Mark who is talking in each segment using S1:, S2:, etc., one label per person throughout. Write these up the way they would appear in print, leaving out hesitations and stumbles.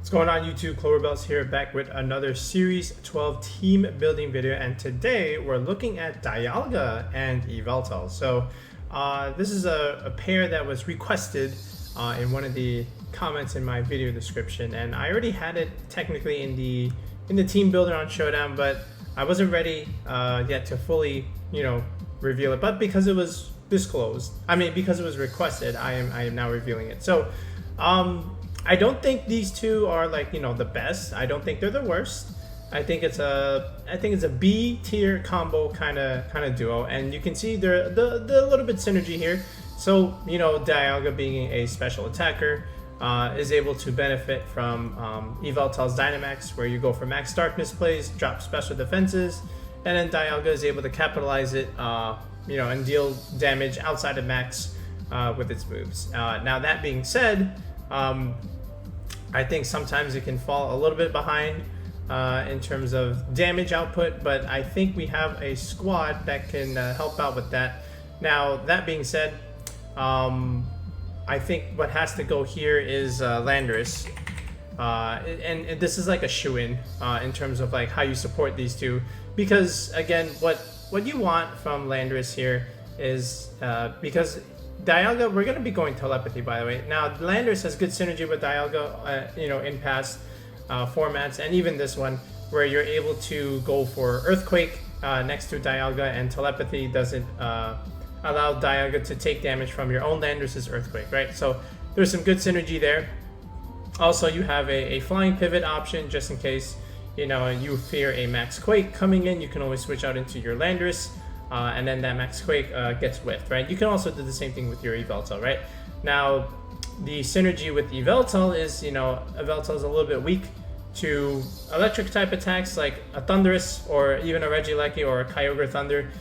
S1: What's going on YouTube? CloverBells here, back with another Series 12 team building video, and today we're looking at Dialga and Yveltal. So this is a pair that was requested in one of the comments in my video description, and I already had it technically in the team builder on Showdown, but I wasn't ready yet to fully, reveal it. But because it was disclosed, because it was requested, I am now revealing it. So I don't think these two are the best. I don't think they're the worst. I think it's a B tier combo kind of duo, and you can see the little bit synergy here. So Dialga, being a special attacker, is able to benefit from Yveltal's Dynamax, where you go for max darkness plays, drop special defenses, and then Dialga is able to capitalize it, and deal damage outside of max with its moves. Now that being said, I think sometimes it can fall a little bit behind in terms of damage output, but I think we have a squad that can help out with that. Now that being said, I think what has to go here is Landorus, and this is like a shoe-in in terms of how you support these two, because again, what you want from Landorus here is because Dialga, we're going to be going Telepathy, by the way. Now, Landorus has good synergy with Dialga, in past formats, and even this one, where you're able to go for Earthquake next to Dialga, and Telepathy doesn't allow Dialga to take damage from your own Landorus's Earthquake, right? So there's some good synergy there. Also, you have a Flying Pivot option, just in case, you fear a Max Quake coming in. You can always switch out into your Landorus. And then that Max Quake gets whiffed, right? You can also do the same thing with your Yveltal, right? Now, the synergy with Yveltal is, Yveltal is a little bit weak to electric type attacks like a Thundurus or even a Regieleki or a Kyogre Thunder.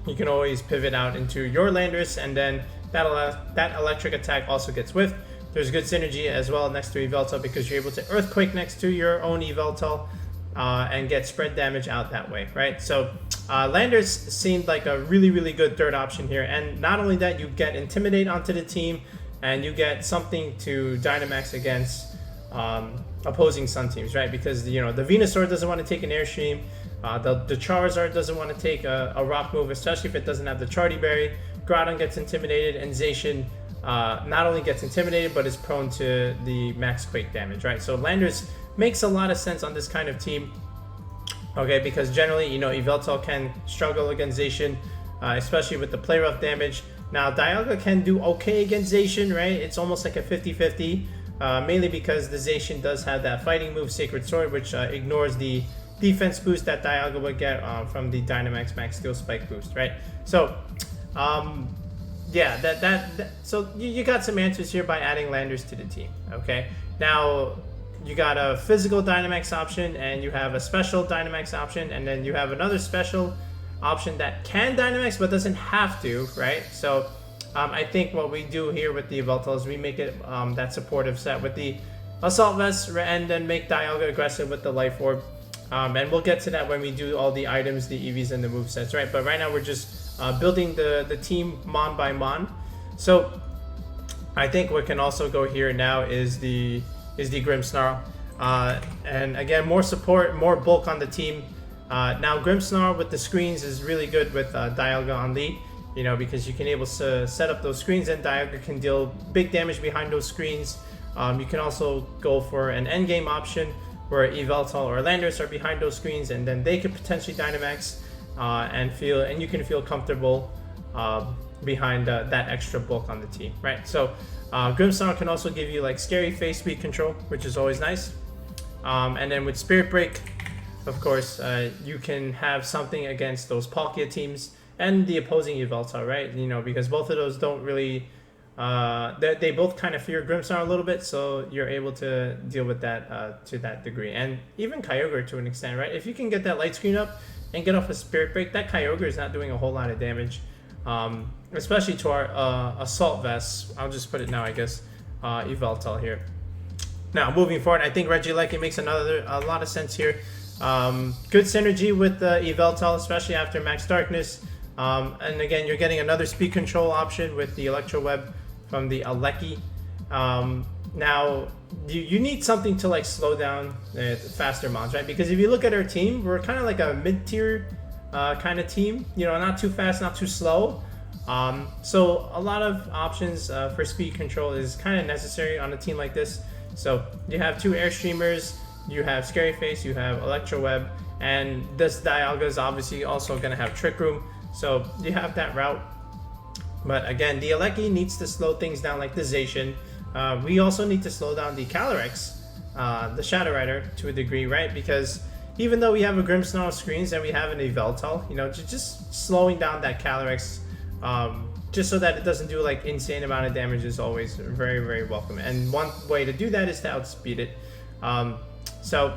S1: You can always pivot out into your Landorus, and then that electric attack also gets whiffed. There's good synergy as well next to Yveltal, because you're able to Earthquake next to your own Yveltal and get spread damage out that way, right? So Landorus seemed like a really good third option here, and not only that, you get Intimidate onto the team, and you get something to Dynamax against opposing Sun teams, right? Because the Venusaur doesn't want to take an Airstream, the Charizard doesn't want to take a Rock move, especially if it doesn't have the Charty Berry. Groudon gets intimidated, and Zacian not only gets intimidated, but is prone to the Max Quake damage, right? So Landorus makes a lot of sense on this kind of team. Okay, because generally, Yveltal can struggle against Zacian, especially with the play rough damage. Now, Dialga can do okay against Zacian, right? It's almost like a 50-50, mainly because the Zacian does have that fighting move, Sacred Sword, which ignores the defense boost that Dialga would get from the Dynamax Max Steel Spike boost, right? So, yeah, so you got some answers here by adding Landorus to the team, okay? Now, you got a physical Dynamax option, and you have a special Dynamax option, and then you have another special option that can Dynamax but doesn't have to, right? So I think what we do here with the Yveltal is we make it that supportive set with the Assault Vest, and then make Dialga aggressive with the Life Orb. And we'll get to that when we do all the items, the EVs, and the movesets, right? But right now we're just building the team mon by mon. So I think what can also go here now is the Grimmsnarl, and again, more support, more bulk on the team. Now Grimmsnarl with the screens is really good with Dialga on lead, because you can able to set up those screens, and Dialga can deal big damage behind those screens. You can also go for an endgame option where Yveltal or Landorus are behind those screens, and then they could potentially Dynamax and you can feel comfortable behind that extra bulk on the team, right? So Grimmsnarl can also give you scary face speed control, which is always nice. And then with Spirit Break, of course, you can have something against those Palkia teams and the opposing Yveltal, right? Because both of those don't really, they both kind of fear Grimmsnarl a little bit, so you're able to deal with that to that degree. And even Kyogre to an extent, right? If you can get that light screen up and get off a Spirit Break, that Kyogre is not doing a whole lot of damage. Especially to our Assault Vests. I'll just put it now, I guess, Yveltal here. Now, moving forward, I think Regieleki makes a lot of sense here. Good synergy with Yveltal, especially after Max Darkness. And again, you're getting another speed control option with the Electroweb from the Aleki. Now, you need something to like slow down the faster mons, right? Because if you look at our team, we're kind of like a mid-tier kind of team. You know, not too fast, not too slow. So a lot of options for speed control is kind of necessary on a team like this. So you have 2 Airstreamers, you have Scary Face, you have Electroweb, and this Dialga is obviously also going to have Trick Room. So you have that route. But again, Regieleki needs to slow things down like the Zacian. We also need to slow down the Calyrex, the Shadow Rider, to a degree, right? Because even though we have a Grimmsnarl screens and we have an Yveltal, you know, just slowing down that Calyrex, just so that it doesn't do like insane amount of damage is always very, very welcome. And one way to do that is to outspeed it. So,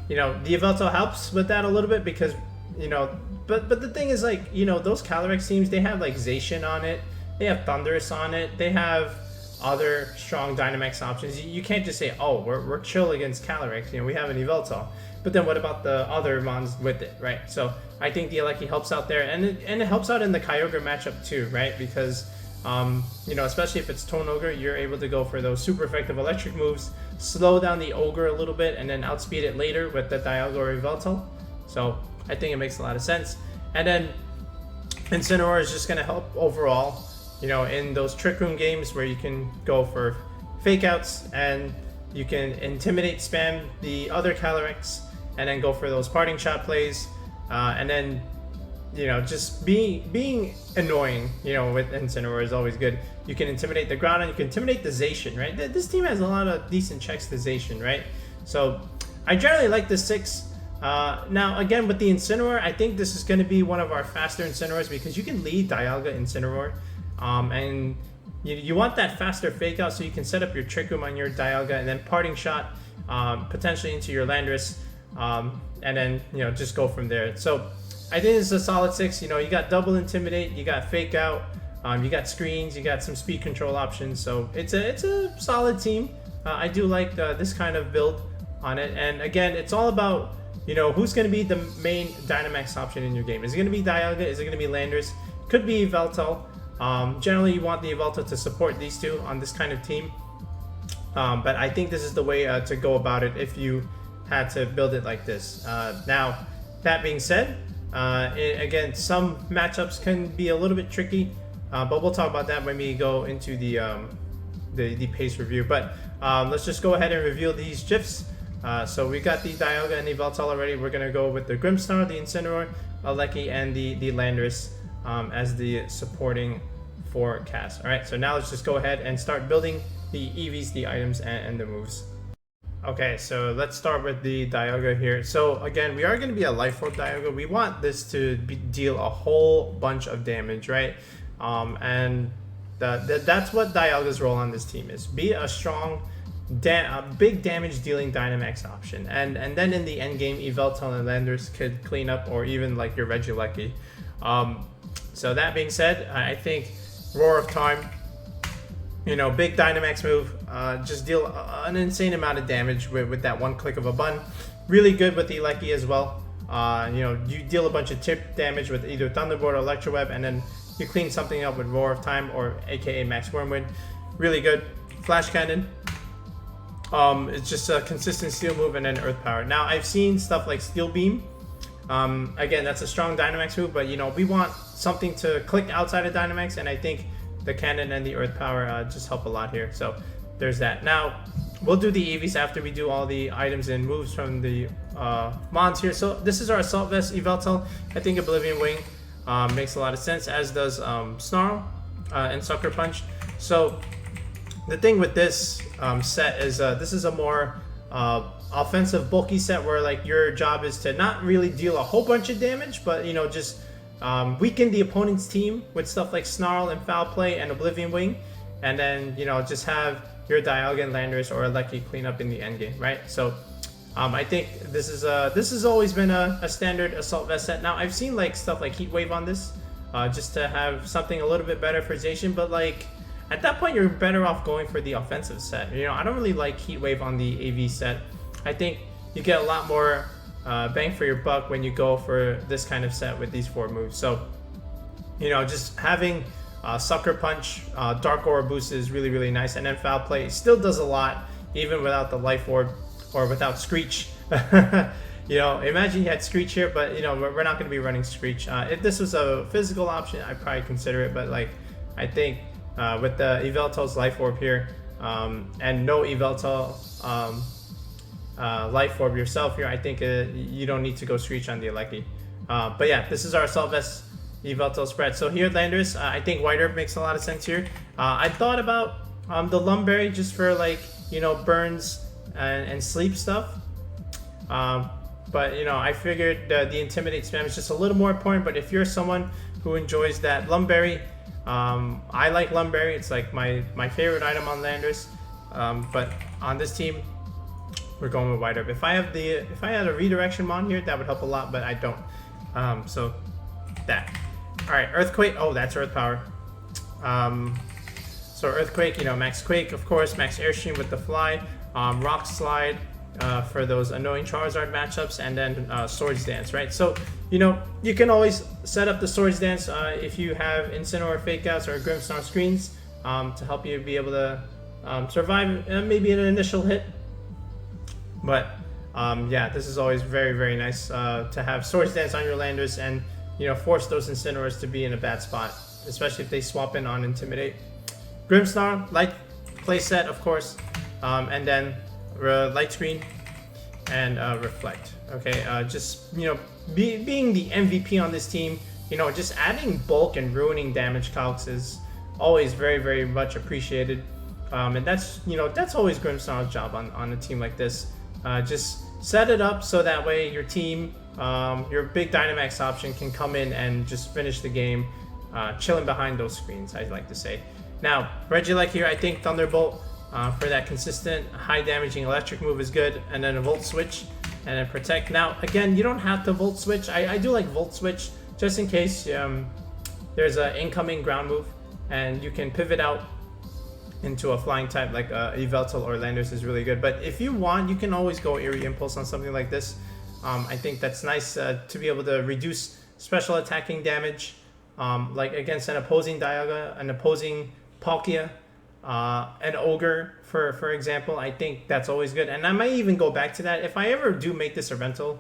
S1: you know, the Yveltal helps with that a little bit because, you know, but the thing is, like, you know, those Calyrex teams, they have like Zacian on it, they have Thundurus on it, they have other strong Dynamax options. You can't just say, oh, we're chill against Calyrex, you know, we have an Yveltal. But then what about the other mons with it, right? So I think Regieleki helps out there, and it helps out in the Kyogre matchup too, right? Because, you know, especially if it's Tone Ogre, you're able to go for those super effective electric moves, slow down the Ogre a little bit, and then outspeed it later with the Dialga or Yveltal. So I think it makes a lot of sense. And then Incineroar is just going to help overall, you know, in those Trick Room games where you can go for Fake Outs and you can Intimidate spam the other Calyrex and then go for those Parting Shot plays. And then, you know, just being annoying, you know, with Incineroar is always good. You can intimidate the Groudon, you can intimidate the Zacian, right? This team has a lot of decent checks to Zacian, right? So I generally like the 6. Now, again, with the Incineroar, I think this is going to be one of our faster Incineroars because you can lead Dialga Incineroar. And you want that faster Fake Out so you can set up your Trick Room on your Dialga and then Parting Shot potentially into your Landorus. And then, you know, just go from there. So I think this is a solid 6. You know, you got double Intimidate, you got Fake Out, you got screens, you got some speed control options. So it's a solid team. I do like this kind of build on it. And again, it's all about, you know, who's going to be the main Dynamax option in your game. Is it going to be Dialga? Is it going to be Landorus? Could be Yveltal. Generally, you want the Yveltal to support these two on this kind of team. But I think this is the way to go about it if you had to build it like this. Now, that being said, again, some matchups can be a little bit tricky, but we'll talk about that when we go into the pace review. But let's just go ahead and reveal these GIFs. So we got the Dialga and the Yveltal already. We're going to go with the Grimmsnarl, the Incineroar, Regieleki, and the Landorus as the supporting forecast. All right, so now let's just go ahead and start building the EVs, the items, and the moves. Okay, so let's start with the Dialga here. So again, we are going to be a Life Orb Dialga. We want this to deal a whole bunch of damage, right? And that's what Dialga's role on this team is. Be a strong, big damage dealing Dynamax option. And then in the end game, Yveltal and Landorus could clean up, or even like your Regieleki. So that being said, I think Roar of Time, you know, big Dynamax move, just deal an insane amount of damage with that one click of a button. Really good with the Regieleki as well. You know, you deal a bunch of tip damage with either Thunderbolt or Electroweb, and then you clean something up with Roar of Time, or aka Max Wormwood. Really good. Flash Cannon. It's just a consistent Steel move and then Earth Power. Now, I've seen stuff like Steel Beam. Again, that's a strong Dynamax move, but you know, we want something to click outside of Dynamax, and I think the Cannon and the Earth Power just help a lot here. So there's that. Now, we'll do the EVs after we do all the items and moves from the mons here. So this is our Assault Vest Yveltal. I think Oblivion Wing makes a lot of sense, as does Snarl and Sucker Punch. So the thing with this set is this is a more offensive bulky set where like your job is to not really deal a whole bunch of damage, but you know, just weaken the opponent's team with stuff like Snarl and Foul Play and Oblivion Wing, and then, you know, just have your Dialga and Landorus or Regieleki clean up in the end game, right? So I think this has always been a standard Assault Vest set. Now, I've seen like stuff like Heat Wave on this, just to have something a little bit better for Zacian, but like at that point you're better off going for the offensive set. You know, I don't really like Heat Wave on the AV set. I think you get a lot more bang for your buck when you go for this kind of set with these 4 moves. So, you know, just having Sucker Punch, Dark Aura boost is really, really nice, and then Foul Play still does a lot. even without the Life Orb or without Screech. You know, imagine you had Screech here, but you know, we're not going to be running Screech. If this was a physical option, I'd probably consider it, but like, I think with the Yveltal's Life Orb here, and no Yveltal Life Orb yourself here, I think you don't need to go Screech on the Dialga. But yeah, this is our Salvest Yveltal spread. So here, Landorus, I think White Herb makes a lot of sense here. I thought about the Lumberry just for like, you know, burns and sleep stuff. But you know, I figured the Intimidate spam is just a little more important. But if you're someone who enjoys that Lumberry, I like Lumberry. It's like my favorite item on Landorus. But on this team, we're going with White Herb. If I had a redirection mon here, that would help a lot, but I don't. So that. All right, Earthquake. Oh, that's Earth Power. So Earthquake, you know, Max Quake, of course, Max Airstream with the Fly, Rock Slide for those annoying Charizard matchups, and then Swords Dance, right? So, you know, you can always set up the Swords Dance if you have Incineroar Fake Outs or Grimmsnarl screens to help you be able to survive maybe an initial hit. But yeah, this is always very, very nice to have Swords Dance on your Landorus and, you know, force those Incineroars to be in a bad spot, especially if they swap in on Intimidate. Grimmsnarl, light playset, of course, and then Light Screen and Reflect. Okay, just, you know, being the MVP on this team, you know, just adding bulk and ruining damage calcs is always very, very much appreciated. And that's, you know, that's always Grimmsnarl's job on a team like this. Just set it up so that way your team, your big Dynamax option can come in and just finish the game chilling behind those screens, I'd like to say. Now, Regieleki here, I think Thunderbolt for that consistent high damaging electric move is good, and then a Volt Switch, and then Protect. Now, again, you don't have to Volt Switch. I do like Volt Switch just in case there's an incoming ground move, and you can pivot out into a flying type like Yveltal or Landorus is really good. But if you want, you can always go Eerie Impulse on something like this. I think that's nice to be able to reduce special attacking damage, like against an opposing Dialga, an opposing Palkia, an Ogre, for example. I think that's always good. And I might even go back to that. If I ever do make this a rental,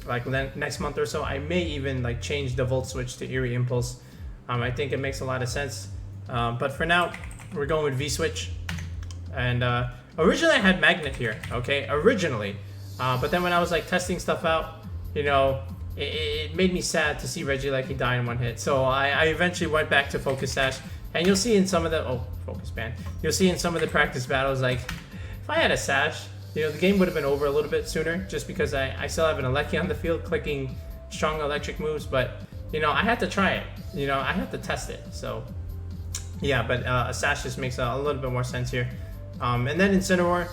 S1: like next month or so, I may even like change the Volt Switch to Eerie Impulse. I think it makes a lot of sense. But for now, we're going with V-Switch. And originally I had Magnet here, okay? Originally. But then when I was like testing stuff out, you know, it made me sad to see Regieleki die in one hit. So I eventually went back to Focus Sash. And you'll see in some of the... Oh, Focus Band. You'll see in some of the practice battles, like, if I had a Sash, you know, the game would have been over a little bit sooner. Just because I still have an Eleki on the field clicking strong electric moves. But, you know, I had to try it. You know, I had to test it. So... yeah, but a Sash just makes a little bit more sense here. And then Incineroar.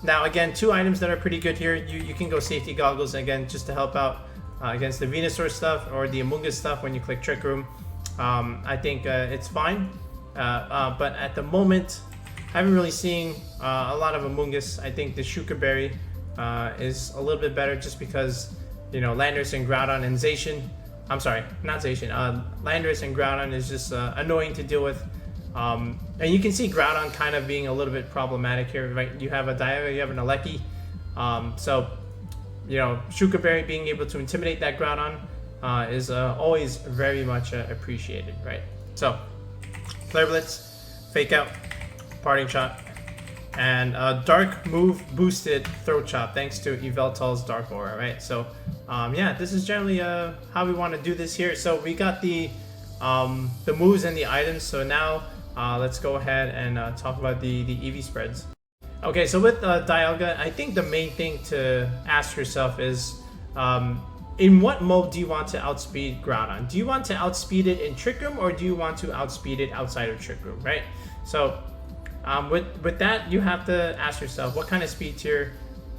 S1: Now, again, two items that are pretty good here. You can go Safety Goggles, again, just to help out against the Venusaur stuff or the Amoonguss stuff when you click Trick Room. I think it's fine. But at the moment, I haven't really seen a lot of Amoonguss. I think the Shuka Berry is a little bit better just because, you know, Landorus and Groudon and Zacian. I'm sorry, not Zacian. Landorus and Groudon is just annoying to deal with. And you can see Groudon kind of being a little bit problematic here, right? You have a Dialga, you have an Eleki. So, you know, Shuka Berry being able to intimidate that Groudon is always very much appreciated, right? So, Flare Blitz, Fake Out, Parting Shot, and Dark Move boosted Throat Chop thanks to Yveltal's Dark Aura, right? So, yeah, this is generally how we want to do this here. So we got the moves and the items. So now let's go ahead and talk about the EV spreads. Okay, so with Dialga, I think the main thing to ask yourself is, in what mode do you want to outspeed Groudon? Do you want to outspeed it in Trick Room, or do you want to outspeed it outside of Trick Room, right? So with that, you have to ask yourself, what kind of speed tier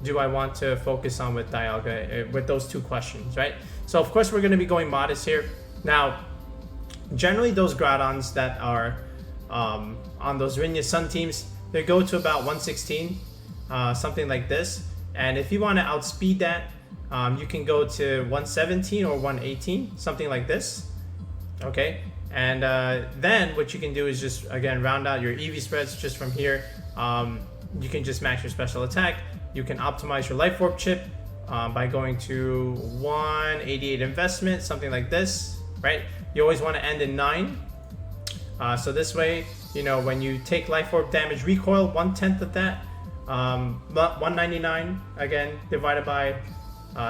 S1: do I want to focus on with Dialga, with those two questions, right? So of course we're going to be going modest here. Now, generally those Groudons that are on those Rinya Sun teams, they go to about 116, something like this. And if you want to outspeed that, you can go to 117 or 118, something like this, okay? And then what you can do is just, again, round out your EV spreads just from here. you can just max your special attack. You can optimize your Life Orb chip by going to 188 investment, something like this, right? You always want to end in 9. So this way, you know, when you take Life Orb damage recoil, 1/10 of that, 199 again divided by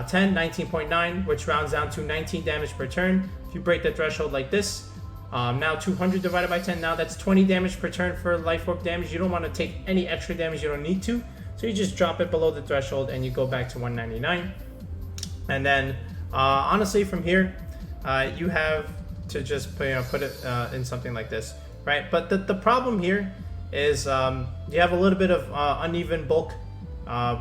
S1: 10, 19.9, which rounds down to 19 damage per turn. If you break the threshold like this, now 200 divided by 10, now that's 20 damage per turn for Life Orb damage. You don't want to take any extra damage you don't need to, so you just drop it below the threshold and you go back to 199. And then honestly from here, you have to just put it in something like this, right? But the problem here is you have a little bit of uneven bulk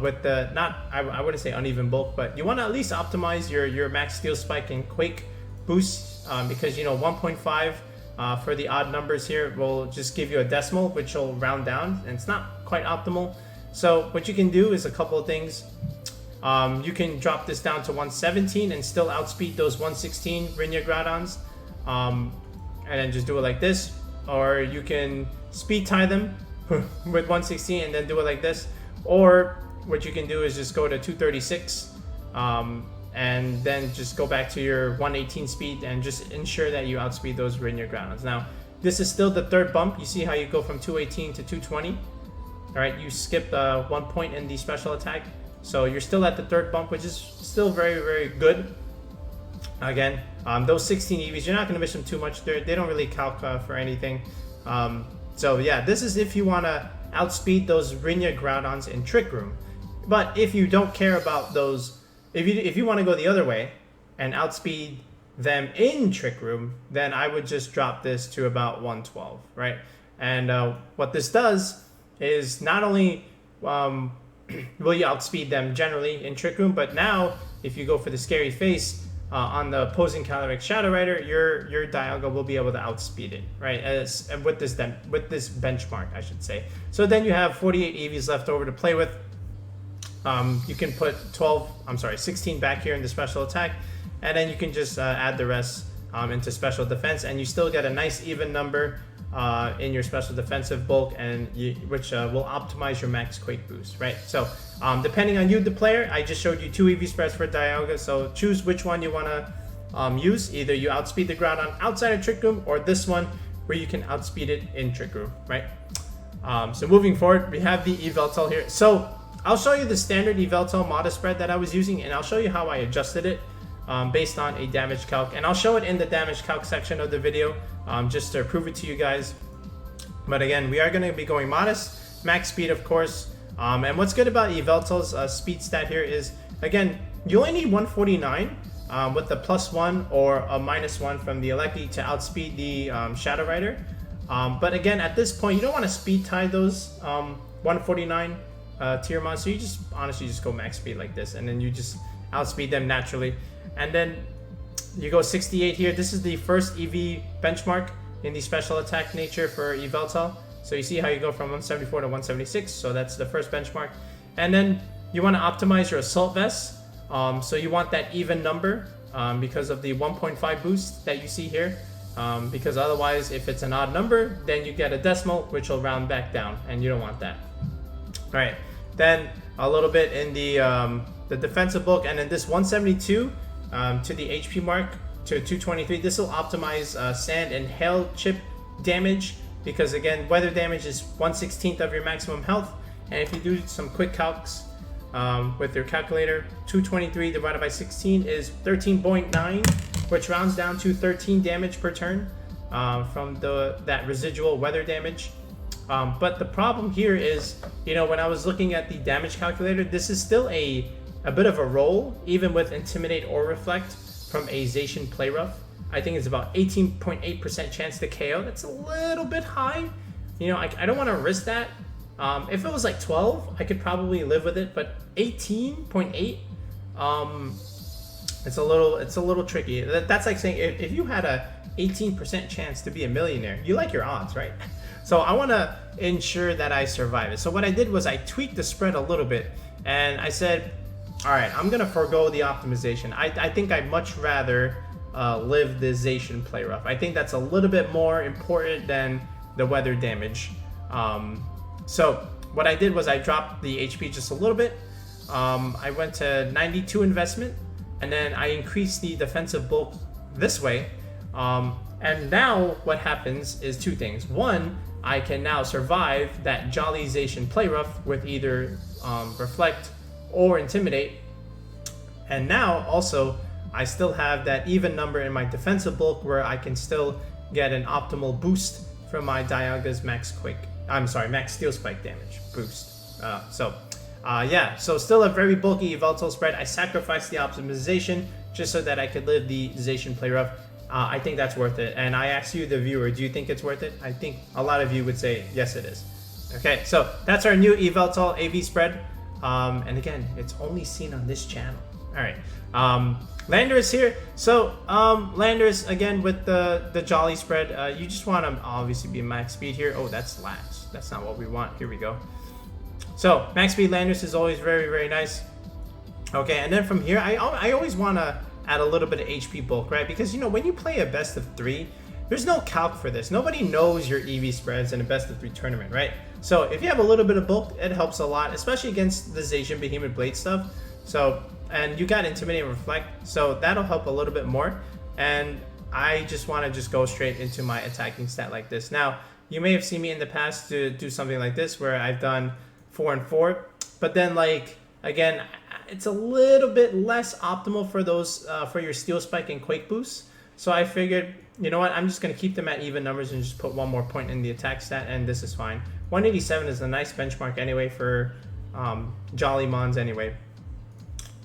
S1: with the, I wouldn't say uneven bulk, but you want to at least optimize your max steel spike and quake boost, because, you know, 1.5 for the odd numbers here will just give you a decimal, which will round down, and it's not quite optimal. So what you can do is a couple of things. You can drop this down to 117 and still outspeed those 116 Rinya Groudons, and then just do it like this. Or you can speed tie them with 116 and then do it like this. Or what you can do is just go to 236 and then just go back to your 118 speed and just ensure that you outspeed those Rinya Groudons. Now, this is still the third bump. You see how you go from 218 to 220? All right, you skipped 1 point in the special attack. So you're still at the third bump, which is still very, very good. Again, those 16 EVs, you're not going to miss them too much. They don't really calc for anything. So yeah, this is if you want to outspeed those Rinya Groudons in Trick Room. But if you don't care about those, if you want to go the other way and outspeed them in Trick Room, then I would just drop this to about 112, right? And what this does is not only will you outspeed them generally in Trick Room, but now if you go for the scary face on the opposing Calyrex Shadow Rider, your Dialga will be able to outspeed it, right? With this benchmark, I should say. So then you have 48 EVs left over to play with. You can put 16 back here in the special attack, and then you can just add the rest into special defense, and you still get a nice even number in your special defensive bulk, and which will optimize your max quake boost, right? So depending on you, the player, I just showed you 2 EV spreads for Dialga, so choose which one you want to use. Either you outspeed the Groudon outside of Trick Room, or this one where you can outspeed it in Trick Room, right? So moving forward, we have the Yveltal here. So I'll show you the standard Yveltal modest spread that I was using, and I'll show you how I adjusted it based on a damage calc, and I'll show it in the damage calc section of the video just to prove it to you guys. But again, we are going to be going modest, max speed of course, and what's good about Yveltal's speed stat here is, again, you only need 149 with the +1 or a -1 from the Gieleki to outspeed the Shadow Rider. But again, at this point, you don't want to speed tie those 149 tier mons, so you just honestly just go max speed like this, and then you just outspeed them naturally. And then you go 68 here. This is the first EV benchmark in the special attack nature for Yveltal. So you see how you go from 174 to 176. So that's the first benchmark. And then you want to optimize your assault vest. So you want that even number because of the 1.5 boost that you see here. Because otherwise, if it's an odd number, then you get a decimal, which will round back down, and you don't want that. All right. Then a little bit in the defensive bulk, and then this 172 to the HP mark to 223. This will optimize sand and hail chip damage, because again, weather damage is 1/16 of your maximum health. And if you do some quick calcs with your calculator, 223 divided by 16 is 13.9, which rounds down to 13 damage per turn from that residual weather damage. But the problem here is, you know, when I was looking at the damage calculator, this is still a bit of a roll, even with Intimidate or Reflect from a Zacian Playrough. I think it's about 18.8% chance to KO. That's a little bit high. You know, I don't want to risk that. If it was like 12, I could probably live with it, but 18.8, it's a little tricky. That's like saying if you had a 18% chance to be a millionaire, you like your odds, right? So I want to ensure that I survive it. So what I did was I tweaked the spread a little bit, and I said, all right, I'm going to forego the optimization. I think I'd much rather live the Zacian Playrough. I think that's a little bit more important than the weather damage. So what I did was I dropped the HP just a little bit. I went to 92 investment, and then I increased the defensive bulk this way. And now what happens is two things. One, I can now survive that Jolly Zacian Play Rough with either Reflect or Intimidate. And now also I still have that even number in my defensive bulk where I can still get an optimal boost from my Dialga's max Steel Spike damage boost. Yeah, so still a very bulky Yveltal spread. I sacrificed the optimization just so that I could live the Zacian Play Rough. I think that's worth it. And I asked you, the viewer, do you think it's worth it? I think a lot of you would say, yes, it is. Okay, so that's our new Yveltal AV spread. And again, it's only seen on this channel. All right, Landorus here. So Landorus, again, with the Jolly spread, you just want to obviously be max speed here. Oh, that's last. That's not what we want. Here we go. So max speed Landorus is always very, very nice. Okay, and then from here, I always want to add a little bit of HP bulk, right? Because, you know, when you play a best of 3, there's no calc for this. Nobody knows your EV spreads in a best of 3 tournament, right? So if you have a little bit of bulk, it helps a lot, especially against the Zacian Behemoth Blade stuff. So, and you got Intimidate and Reflect, so that'll help a little bit more. And I just want to just go straight into my attacking stat like this. Now, you may have seen me in the past to do something like this where I've done 4 and 4, but then, like, again, it's a little bit less optimal for those for your Steel Spike and Quake boosts. So I figured, you know what, I'm just going to keep them at even numbers and just put one more point in the attack stat, and this is fine. 187 is a nice benchmark anyway for Jolly Mons anyway.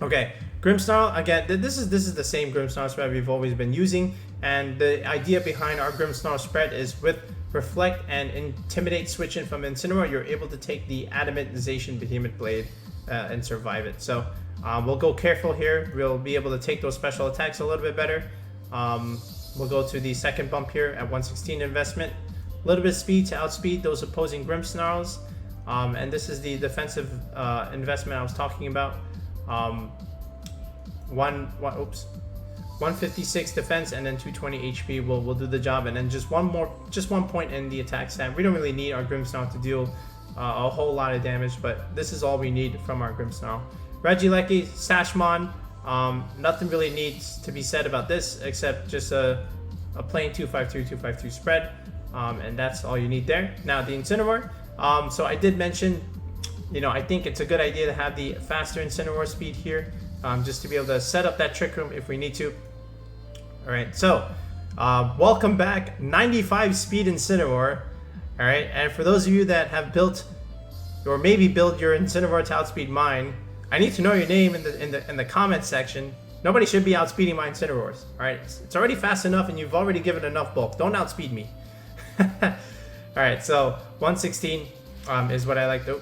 S1: Okay, Grimmsnarl, again, this is the same Grimmsnarl spread we've always been using, and the idea behind our Grimmsnarl spread is with Reflect and Intimidate switching from Incineroar, you're able to take the Adamant Zacian Behemoth Blade and survive it. So we'll go careful here. We'll be able to take those special attacks a little bit better. We'll go to the second bump here at 116 investment. A little bit of speed to outspeed those opposing Grimmsnarls. And this is the defensive investment I was talking about. 156 defense and then 220 HP will do the job. And then just one point in the attack stat. We don't really need our Grimmsnarl to deal a whole lot of damage, but this is all we need from our Grimmsnarl. Regieleki, Sashmon, nothing really needs to be said about this except just a plain 252 spread, and that's all you need there. Now the Incineroar, so I did mention, you know, I think it's a good idea to have the faster Incineroar speed here, just to be able to set up that Trick Room if we need to. All right, so welcome back, 95 speed Incineroar. All right, and for those of you that have built or maybe build your Incineroar to outspeed mine, I need to know your name in the comment section. Nobody should be outspeeding my Incineroars. All right, it's already fast enough, and you've already given enough bulk. Don't outspeed me. All right, so 116 is what I like to.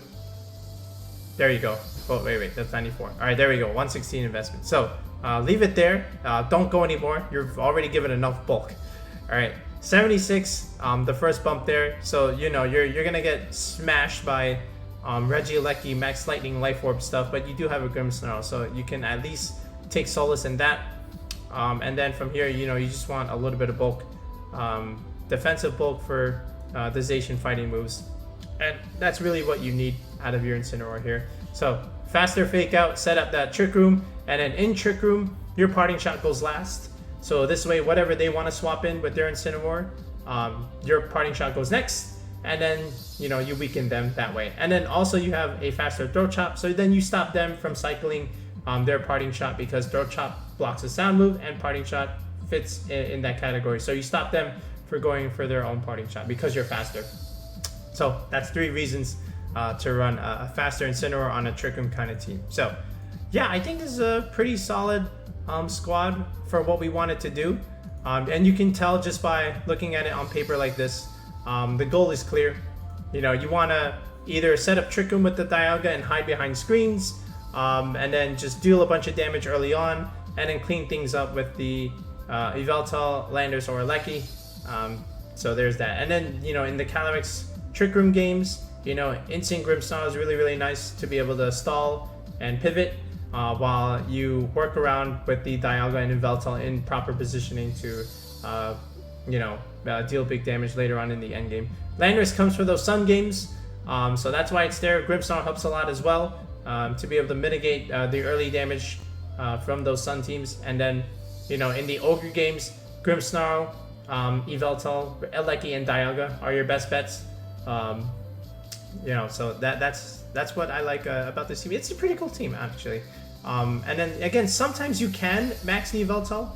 S1: There you go. Oh wait, that's 94. All right, there we go. 116 investment. So leave it there. Don't go anymore. You've already given enough bulk. All right. 76, the first bump there, so you know you're gonna get smashed by Regieleki, Max Lightning, Life Orb stuff, but you do have a Grimmsnarl, so you can at least take solace in that. And then from here, you know, you just want a little bit of bulk, defensive bulk for the Zacian fighting moves, and that's really what you need out of your Incineroar here. So faster Fake Out, set up that Trick Room, and then in Trick Room, your Parting Shot goes last. So this way, whatever they want to swap in with their Incineroar, your Parting Shot goes next, and then, you know, you weaken them that way. And then also you have a faster Throat Chop, so then you stop them from cycling their Parting Shot, because Throat Chop blocks a sound move and Parting Shot fits in that category. So you stop them for going for their own Parting Shot because you're faster. So that's 3 reasons to run a faster Incineroar on a Trick Room kind of team. So yeah, I think this is a pretty solid squad for what we wanted to do, and you can tell just by looking at it on paper like this. The goal is clear. You know, you want to either set up Trick Room with the Dialga and hide behind screens, and then just deal a bunch of damage early on, and then clean things up with the Yveltal, Landorus, or Regieleki. So there's that. And then, you know, in the Calyrex Trick Room games, you know, Instant Grimmsnarl is really, really nice to be able to stall and pivot while you work around with the Dialga and Yveltal in proper positioning to, you know, deal big damage later on in the end game. Landorus comes for those Sun games. So that's why it's there. Grimmsnarl helps a lot as well, to be able to mitigate the early damage from those Sun teams. And then, you know, in the Ogre games, Grimmsnarl, Yveltal, Regieleki, and Dialga are your best bets. You know, so that's what I like about this team. It's a pretty cool team, actually. And then again, sometimes you can max the Yveltal,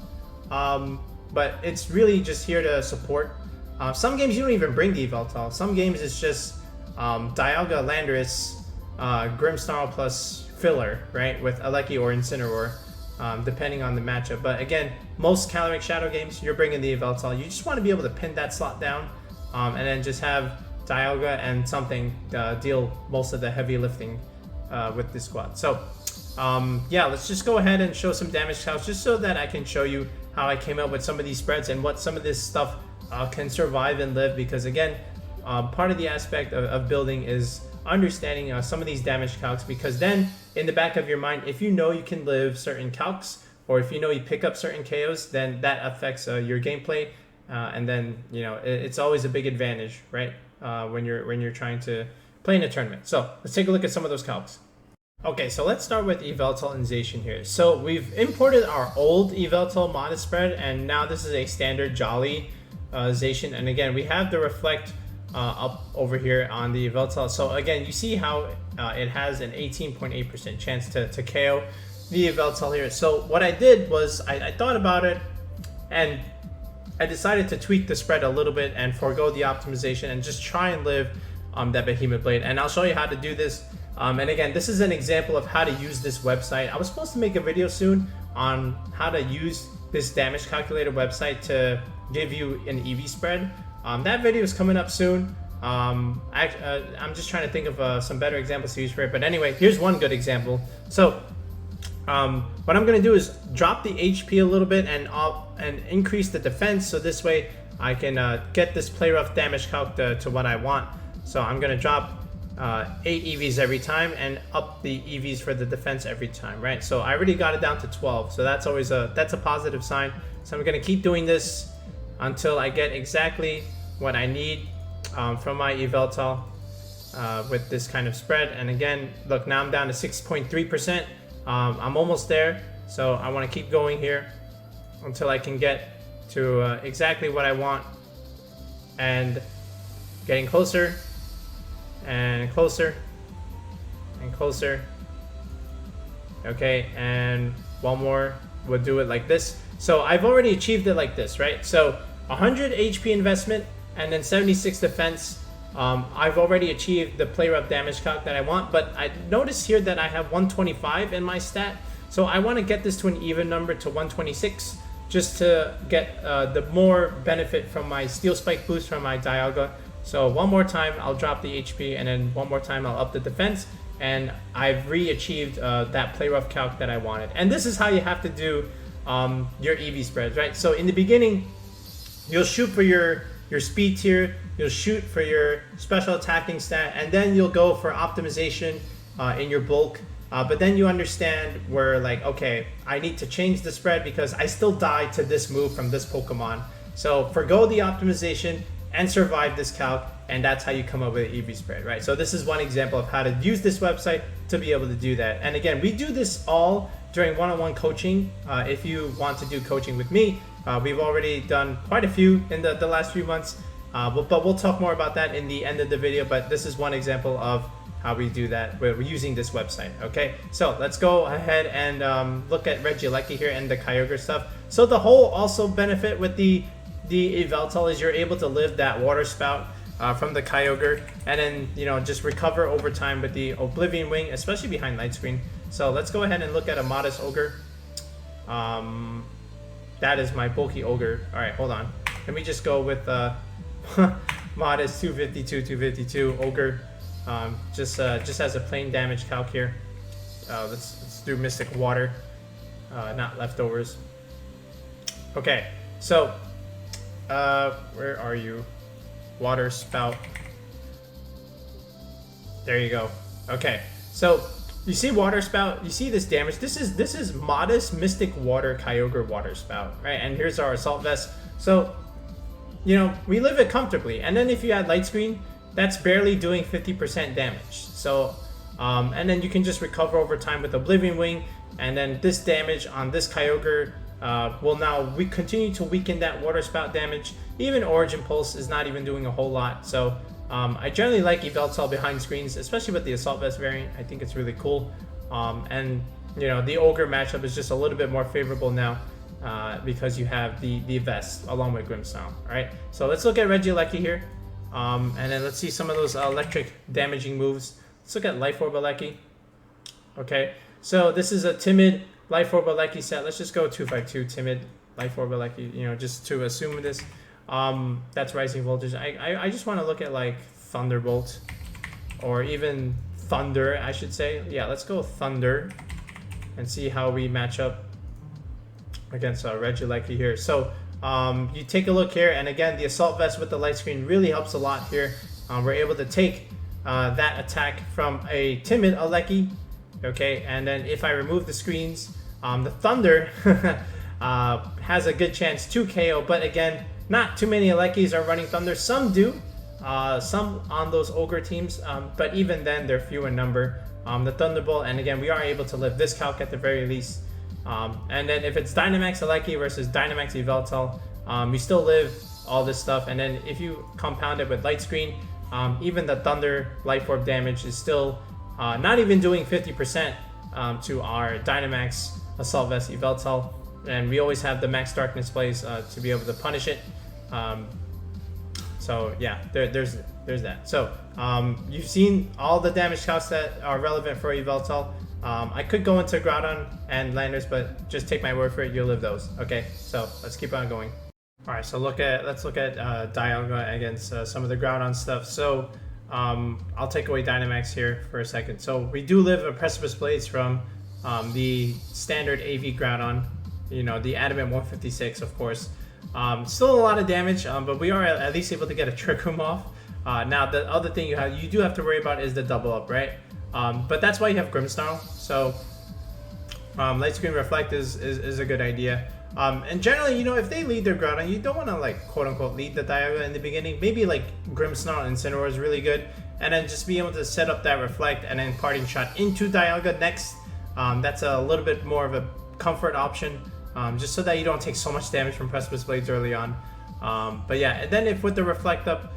S1: but it's really just here to support. Some games you don't even bring the Yveltal. Some games it's just Dialga, Landorus, Grimmsnarl plus filler, right, with Regieleki or Incineroar, depending on the matchup. But again, most Calyrex Shadow games, you're bringing the Yveltal. You just want to be able to pin that slot down, and then just have Dialga and something deal most of the heavy lifting with this squad. So yeah, let's just go ahead and show some damage counts just so that I can show you how I came up with some of these spreads and what some of this stuff can survive and live. Because again, part of the aspect of building is understanding some of these damage calcs, because then in the back of your mind, if you know you can live certain calcs, or if you know you pick up certain KOs, then that affects your gameplay, and then, you know, it's always a big advantage, right, when you're trying to play in a tournament. So let's take a look at some of those calcs. Okay, so let's start with Yveltal and Zacian here. So we've imported our old Yveltal modest spread, and now this is a standard Jolly Zacian. And again, we have the reflect up over here on the Yveltal. So again, you see how it has an 18.8% chance to KO the Yveltal here. So what I did was I thought about it, and I decided to tweak the spread a little bit and forego the optimization and just try and live that Behemoth Blade. And I'll show you how to do this. And again, this is an example of how to use this website. I was supposed to make a video soon on how to use this damage calculator website to give you an EV spread. That video is coming up soon. I'm just trying to think of some better examples to use for it. But anyway, here's one good example. So what I'm going to do is drop the HP a little bit and increase the defense. So this way I can get this play rough damage calc to what I want. So I'm going to drop 8 EVs every time and up the EVs for the defense every time, right? So I already got it down to 12. So that's always that's a positive sign. So I'm going to keep doing this until I get exactly what I need from my Yveltal with this kind of spread. And again, look, now I'm down to 6.3%. I'm almost there. So I want to keep going here until I can get to exactly what I want, and getting closer and closer and closer. Okay, and one more, we'll do it like this. So I've already achieved it like this, right? So 100 HP investment and then 76 defense. I've already achieved the play rough damage calc that I want, but I notice here that I have 125 in my stat. So I want to get this to an even number, to 126, just to get the more benefit from my Steel Spike boost from my Dialga. So one more time, I'll drop the HP, and then one more time, I'll up the defense, and I've re-achieved that play rough calc that I wanted. And this is how you have to do your EV spreads, right? So in the beginning, you'll shoot for your speed tier, you'll shoot for your special attacking stat, and then you'll go for optimization in your bulk. But then you understand where, like, okay, I need to change the spread because I still die to this move from this Pokemon. So forgo the optimization and survive this calc, and that's how you come up with an EV spread, right? So this is one example of how to use this website to be able to do that. And again, we do this all during one-on-one coaching. If you want to do coaching with me, we've already done quite a few in the last few months, but we'll talk more about that in the end of the video. But this is one example of how we do that. We're using this website. Okay, so let's go ahead and look at Regieleki here and the Kyogre stuff. So the whole also benefit with the Yveltal is you're able to live that water spout from the Kyogre, and then, you know, just recover over time with the Oblivion Wing, especially behind Light Screen. So let's go ahead and look at a modest Ogre. That is my bulky Ogre. All right, hold on. Let me just go with modest 252 Ogre. Just as a plain damage calc here. Let's do Mystic Water, not leftovers. Okay, so where are you? Water spout. There you go. Okay, so you see water spout, you see this damage. This is modest Mystic Water Kyogre water spout, right? And here's our assault vest. So, you know, we live it comfortably. And then if you add Light Screen, that's barely doing 50% damage. So, and then you can just recover over time with Oblivion Wing, and then this damage on this Kyogre will now continue to weaken that Water Spout damage. Even Origin Pulse is not even doing a whole lot. So I generally like Yveltal behind screens, especially with the Assault Vest variant. I think it's really cool. And you know, the Ogre matchup is just a little bit more favorable now because you have the vest along with Grimmsnarl. All right, so let's look at Regieleki here, and then let's see some of those electric damaging moves. Let's look at Life Orb Eleki. Okay, so this is a timid Life Orb Eleki set. Let's just go 252 timid Life Orb Eleki, you know, just to assume this. That's Rising Voltage. I just want to look at like Thunderbolt or even Thunder, I should say. Yeah, let's go Thunder and see how we match up against Regieleki here. So you take a look here, and again, the Assault Vest with the light screen really helps a lot here. We're able to take that attack from a timid Eleki. Okay, and then if I remove the screens, the Thunder has a good chance to KO, but again, not too many Elekis are running Thunder. Some do, some on those Ogre teams, but even then, they're few in number. The Thunderbolt, and again, we are able to live this calc at the very least. And then if it's Dynamax Eleki versus Dynamax Yveltal, we still live all this stuff. And then if you compound it with Light Screen, even the Thunder Life Orb damage is still not even doing 50% to our Dynamax Assault Vest Yveltal, and we always have the Max Darkness plays to be able to punish it. So yeah, there's that. So you've seen all the damage counts that are relevant for Yveltal. I could go into Groudon and Landorus, but just take my word for it, you'll live those. Okay, so let's keep on going. All right, so let's look at Dialga against some of the Groudon stuff. So I'll take away Dynamax here for a second. So we do live a Precipice Blades from the standard AV Groudon, you know, the Adamant 156, of course. Still a lot of damage, but we are at least able to get a Trick Room off. Now the other thing you do have to worry about is the double up, right? But that's why you have Grimmsnarl. So Light Screen Reflect is a good idea. And generally, you know, if they lead their Groudon, you don't want to like quote unquote lead the Dialga in the beginning. Maybe like Grimmsnarl and Incineroar is really good, and then just be able to set up that Reflect and then Parting Shot into Dialga next. That's a little bit more of a comfort option, just so that you don't take so much damage from Precipice Blades early on. But yeah, and then if with the Reflect up,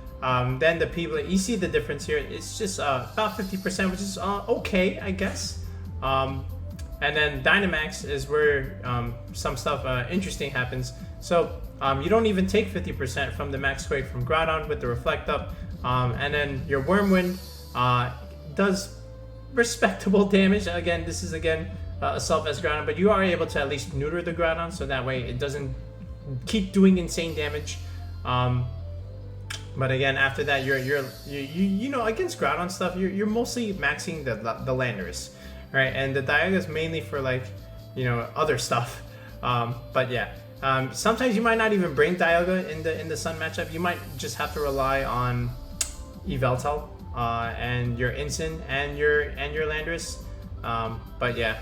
S1: then the people, you see the difference here. It's just about 50%, which is okay, I guess. And then Dynamax is where some stuff interesting happens. So you don't even take 50% from the Max Quake from Groudon with the Reflect up. And then your Wormwind does respectable damage. Again, this is Assault Vest Groudon, but you are able to at least neuter the Groudon, so that way it doesn't keep doing insane damage. But again, after that, you know, against Groudon stuff, you're mostly maxing the Landorus. Right, and the Dialga is mainly for like, you know, other stuff. But yeah, sometimes you might not even bring Dialga in the Sun matchup. You might just have to rely on Yveltal and your Incin and your Landorus. But yeah,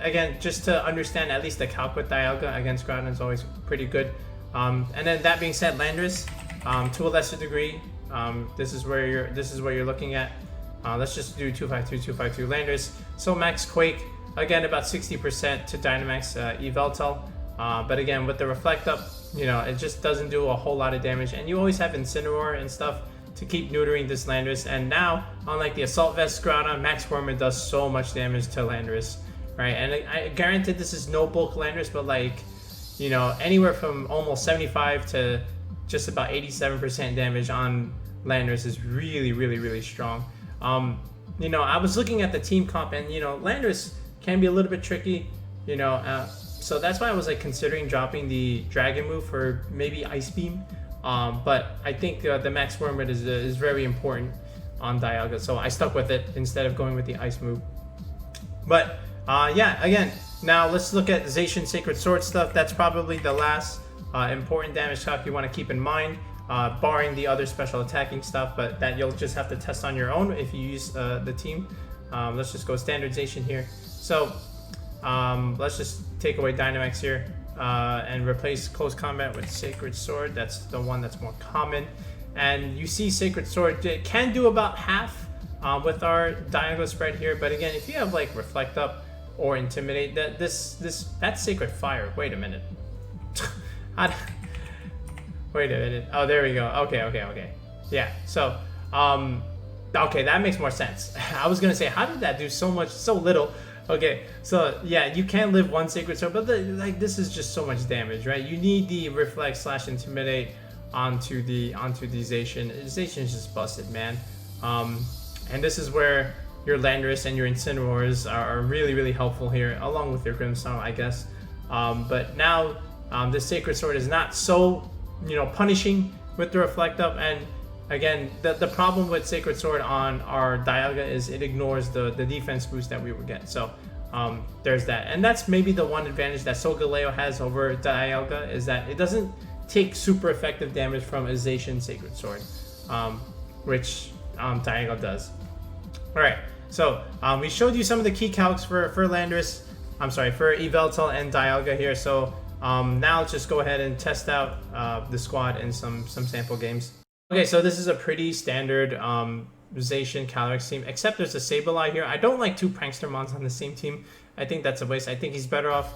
S1: again, just to understand at least the calc with Dialga against Groudon is always pretty good. And then that being said, Landorus, to a lesser degree, this is where you're looking at. Let's just do 252 Landorus. So Max Quake, again, about 60% to Dynamax Yveltal. But again, with the Reflect up, you know, it just doesn't do a whole lot of damage. And you always have Incineroar and stuff to keep neutering this Landorus. And now, unlike the Assault Vest Groudon, Max Wormwind does so much damage to Landorus, right? And I guarantee this is no bulk Landorus, but like, you know, anywhere from almost 75 to just about 87% damage on Landorus is really, really, really strong. You know, I was looking at the team comp, and you know, Landorus can be a little bit tricky, you know, so that's why I was like considering dropping the Dragon move for maybe Ice Beam, but I think the Max Wormwood is very important on Dialga, so I stuck with it instead of going with the Ice move. But yeah, again, now let's look at Zacian Sacred Sword stuff. That's probably the last important damage calc you want to keep in mind. Barring the other special attacking stuff, but that you'll just have to test on your own if you use the team. Let's just go standardization here. So let's just take away Dynamax here and replace Close Combat with Sacred Sword. That's the one that's more common. and you see Sacred Sword, it can do about half with our Dialga spread here. But again, if you have like Reflect Up or Intimidate, that's Sacred Fire. Wait a minute. Wait a minute. Oh, there we go. Okay. Yeah. So, okay, that makes more sense. I was gonna say, how did that do so little? Okay, so yeah, you can live one Sacred Sword, but like this is just so much damage, right? You need the Reflect / Intimidate onto the Zacian. Zacian is just busted, man. And this is where your Landorus and your Incineroars are really helpful here, along with your Grimmsnarl, I guess. But now the Sacred Sword is not so, punishing with the Reflect Up. And again, the problem with Sacred Sword on our Dialga is it ignores the defense boost that we would get. So there's that. And that's maybe the one advantage that Solgaleo has over Dialga, is that it doesn't take super effective damage from a Zacian Sacred Sword, which Dialga does. Alright, so we showed you some of the key calcs for Landorus, for Yveltal and Dialga here. So now let's just go ahead and test out the squad in some sample games. Okay, so this is a pretty standard Zacian Calyrex team, except there's a Sableye here. I don't like two Prankster Mons on the same team. I think that's a waste. I think he's better off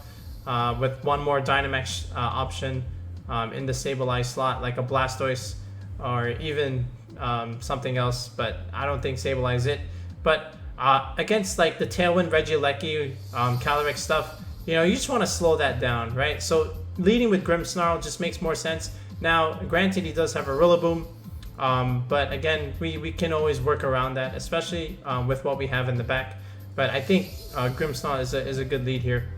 S1: with one more Dynamax option in the Sableye slot, like a Blastoise or even something else, but I don't think Sableye is it. But against like the Tailwind, Regieleki, Calyrex stuff, you just want to slow that down, right? So leading with Grimmsnarl just makes more sense. Now, granted, he does have a Rillaboom, but again, we can always work around that, especially with what we have in the back. But I think Grimmsnarl is a good lead here.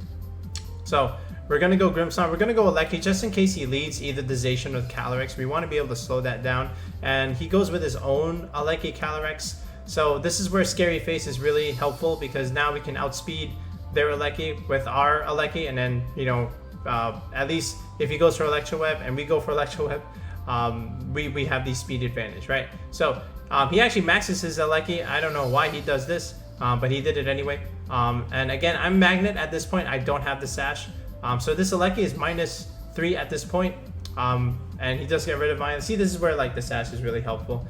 S1: So we're going to go Grimmsnarl. We're going to go Electroweb just in case he leads either the Zacian or the Calyrex. We want to be able to slow that down. And he goes with his own Electroweb Calyrex. So this is where Scary Face is really helpful, because now we can outspeed their Electroweb with our Electroweb, and then, at least if he goes for Electroweb and we go for Electroweb, we have the speed advantage, right? So he actually maxes his Electroweb. I don't know why he does this, but he did it anyway. And again, I'm Magnet at this point. I don't have the Sash. So this Electroweb is -3 at this point. And he does get rid of mine. See, this is where like the Sash is really helpful.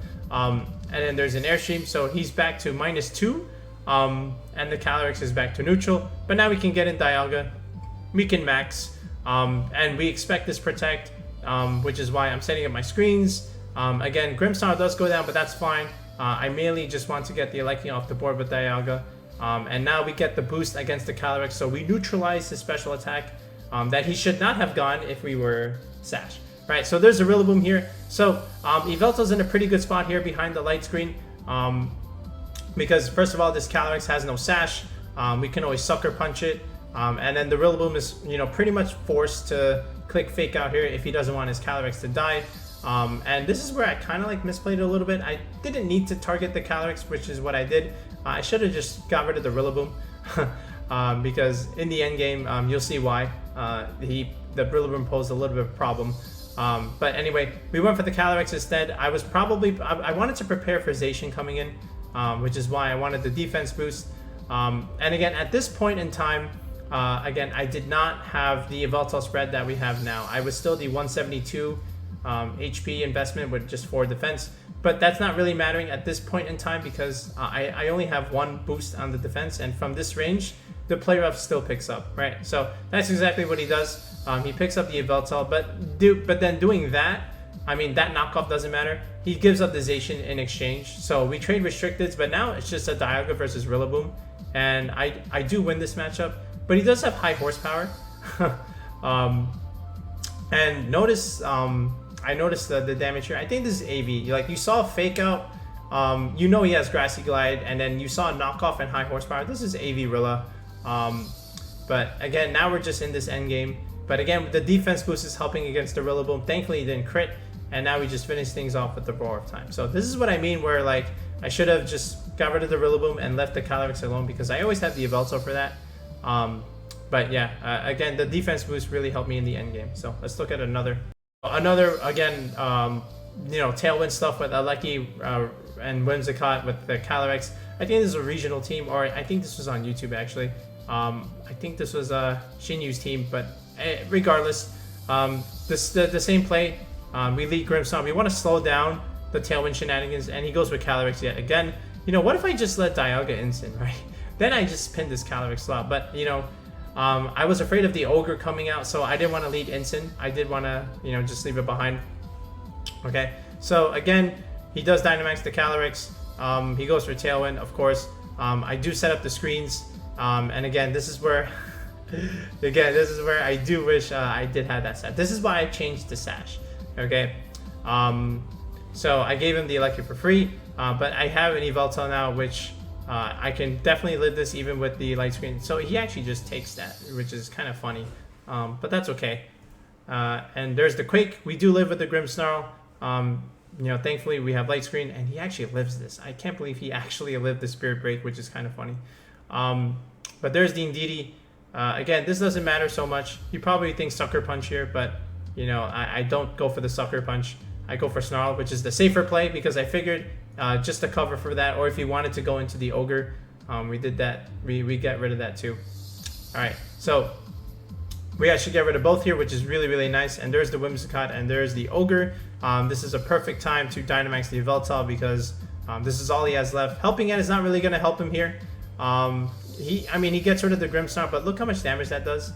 S1: And then there's an Airstream, so he's back to -2. And the Calyrex is back to neutral. But now we can get in Dialga. We can max. And we expect this Protect, which is why I'm setting up my screens. Again, Grimmsnarl does go down, but that's fine. I mainly just want to get the Electroweb off the board with Dialga. And now we get the boost against the Calyrex, so we neutralize his special attack that he should not have gone if we were Sash. Right, so there's a Rillaboom here. So Yveltal's in a pretty good spot here behind the light screen. Because first of all, this Calyrex has no Sash. We can always Sucker Punch it. And then the Rillaboom is, pretty much forced to click Fake Out here if he doesn't want his Calyrex to die. And this is where I kind of like misplayed it a little bit. I didn't need to target the Calyrex, which is what I did. I should have just got rid of the Rillaboom. Because in the end game, you'll see why. The Rillaboom posed a little bit of a problem. But anyway, we went for the Calyrex instead. I wanted to prepare for Zacian coming in, which is why I wanted the defense boost. And again, at this point in time, again, I did not have the Yveltal spread that we have now. I was still the 172 HP investment with just 4 defense, but that's not really mattering at this point in time, because I only have 1 boost on the defense, and from this range, the player up still picks up, right? So that's exactly what he does. He picks up the Yveltal, but then doing that, I mean, that knockoff doesn't matter. He gives up the Zacian in exchange. So we trade restricteds, but now it's just a Dialga versus Rillaboom, and I do win this matchup. But he does have high horsepower. And notice, I noticed the damage here. I think this is AV. Like, you saw Fake Out. He has Grassy Glide, and then you saw a knockoff and high horsepower. This is AV Rilla. But again, now we're just in this end game. But again, the defense boost is helping against the Rillaboom. Thankfully, he didn't crit, and now we just finished things off with the Roar of Time. So this is what I mean, where like I should have just got rid of the Rillaboom and left the Calyrex alone, because I always have the Yveltal for that. But yeah, again, the defense boost really helped me in the end game. So let's look at another again, Tailwind stuff with Electroweb and Whimsicott with the Calyrex. I think this is a regional team, or I think this was on YouTube actually. I think this was Shinyu's team, but regardless, the same play. We lead Grimmsnarl. We want to slow down the Tailwind shenanigans, and he goes with Calyrex yet again. You know, what if I just let Dialga Incin, right? Then I just pin this Calyrex slot, but you know, I was afraid of the Ogre coming out, so I didn't want to lead Incin. I did want to, you know, just leave it behind. Okay, so again, he does Dynamax the Calyrex. He goes for Tailwind, of course. I do set up the screens, and again, this is where, I do wish I did have that set. This is why I changed the Sash. Okay, so I gave him the Electric for free, but I have an Yveltal now, which I can definitely live this even with the light screen. So he actually just takes that, which is kind of funny, but that's okay. And there's the Quake. We do live with the Grimmsnarl. You know, thankfully we have light screen, and he actually lives this. I can't believe he actually lived the Spirit Break, which is kind of funny. But there's the Indeedee. Again, this doesn't matter so much. You probably think Sucker Punch here, but you know, I don't go for the Sucker Punch. I go for Snarl, which is the safer play, because I figured just to cover for that, or if he wanted to go into the Ogre, we did that. We get rid of that too. All right, so we actually get rid of both here, which is really, really nice. And there's the Whimsicott, and there's the Ogre. This is a perfect time to Dynamax the Yveltal, because this is all he has left. Helping Hand is not really going to help him here. I mean, he gets rid of the Grimmsnarl, but look how much damage that does.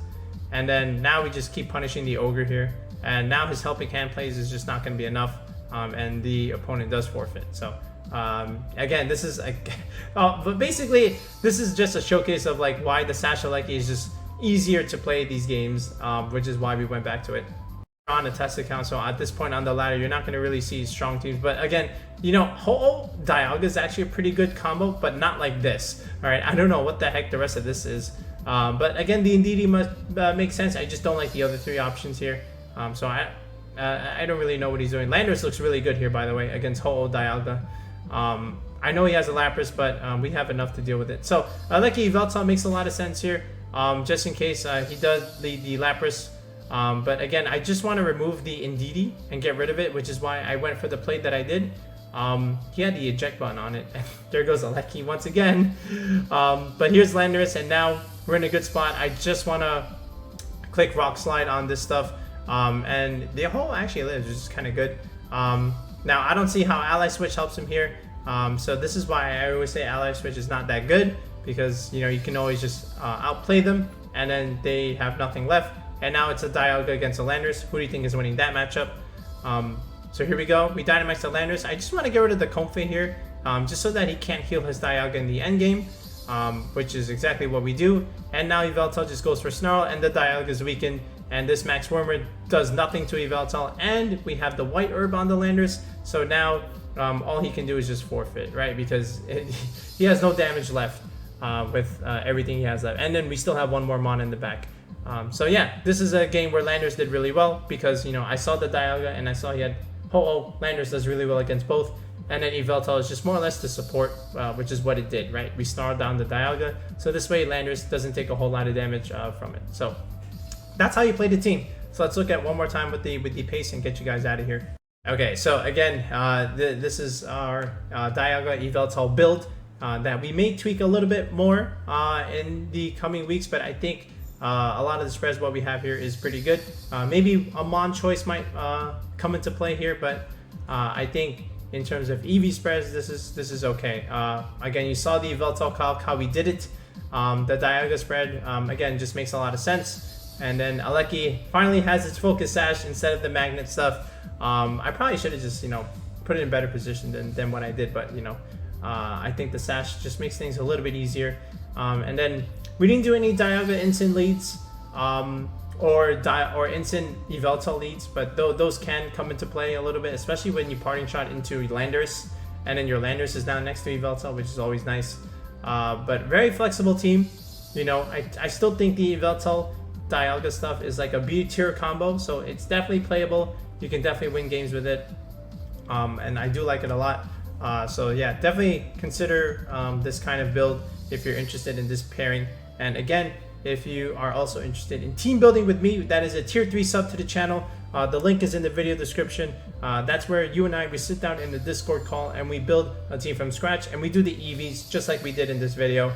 S1: And then now we just keep punishing the Ogre here. And now his Helping Hand plays is just not going to be enough. And the opponent does forfeit. So again, this is but basically this is just a showcase of like why the Sacian is just easier to play these games, which is why we went back to it. On a test account, so at this point on the ladder, you're not going to really see strong teams. But again, you know, Ho-Oh Dialga is actually a pretty good combo, but not like this. All right, I don't know what the heck the rest of this is. But again, the Indeedee must make sense. I just don't like the other three options here. So I don't really know what he's doing. Landorus looks really good here, by the way, against Ho-Oh Dialga. I know he has a Lapras, but we have enough to deal with it. So Dialga Yveltal makes a lot of sense here, just in case he does lead the Lapras. But again, I just want to remove the Indeedee and get rid of it, which is why I went for the play that I did. He had the eject button on it, and there goes Dialga once again. But here's Landorus, and now we're in a good spot. I just want to click Rock Slide on this stuff, and the whole actually lives, which is kind of good. Now, I don't see how Ally Switch helps him here, so this is why I always say Ally Switch is not that good, because you know, you can always just outplay them, and then they have nothing left. And now it's a Dialga against a Landorus. Who do you think is winning that matchup? So here we go. We Dynamax the Landorus. I just want to get rid of the Comfey here, just so that he can't heal his Dialga in the end game, which is exactly what we do. And now Yveltal just goes for Snarl, and the Dialga is weakened. And this Max Wormer does nothing to Yveltal. And we have the White Herb on the Landorus. So now all he can do is just forfeit, right? Because he has no damage left with everything he has left. And then we still have one more Mon in the back. So yeah, this is a game where Landorus did really well, because you know, I saw the Dialga and I saw he had Ho-Oh. Landorus does really well against both, and then Yveltal is just more or less to support, which is what it did, right? We snarled down the Dialga, so this way Landorus doesn't take a whole lot of damage from it. So that's how you play the team. So let's look at one more time with the pace and get you guys out of here. Okay, so again, this is our Dialga Yveltal build that we may tweak a little bit more in the coming weeks, but I think a lot of the spreads what we have here is pretty good. Maybe a Mon choice might come into play here, but I think in terms of EV spreads, this is okay. Again, you saw the Yveltal calc, how we did it. The Dialga spread, again, just makes a lot of sense. And then Dialga finally has its Focus Sash instead of the Magnet stuff. I probably should have just, you know, put it in better position than what I did, but you know, I think the Sash just makes things a little bit easier. And then we didn't do any Dialga Incin leads, or Incin Yveltal leads, but those can come into play a little bit, especially when you parting shot into Landorus, and then your Landorus is down next to Yveltal, which is always nice. But very flexible team. You know, I still think the Yveltal Dialga stuff is like a B tier combo, so it's definitely playable. You can definitely win games with it, and I do like it a lot. So yeah, definitely consider this kind of build if you're interested in this pairing. And again, if you are also interested in team building with me, that is a tier 3 sub to the channel. The link is in the video description. That's where you and I, we sit down in the Discord call and we build a team from scratch, and we do the EVs just like we did in this video.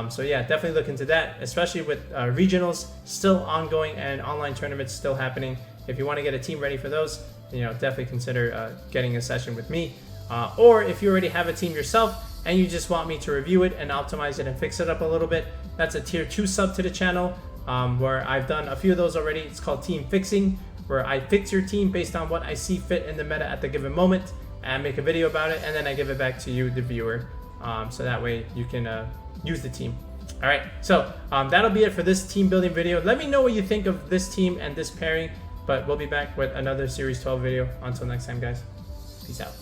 S1: So yeah, definitely look into that, especially with regionals still ongoing and online tournaments still happening. If you want to get a team ready for those, definitely consider getting a session with me. Or if you already have a team yourself and you just want me to review it and optimize it and fix it up a little bit, that's a tier 2 sub to the channel, where I've done a few of those already. It's called team fixing, where I fix your team based on what I see fit in the meta at the given moment, and make a video about it, and then I give it back to you, the viewer, so that way you can use the team. All right, so that'll be it for this team building video. Let me know what you think of this team and this pairing, but we'll be back with another Series 12 video. Until next time, guys, peace out.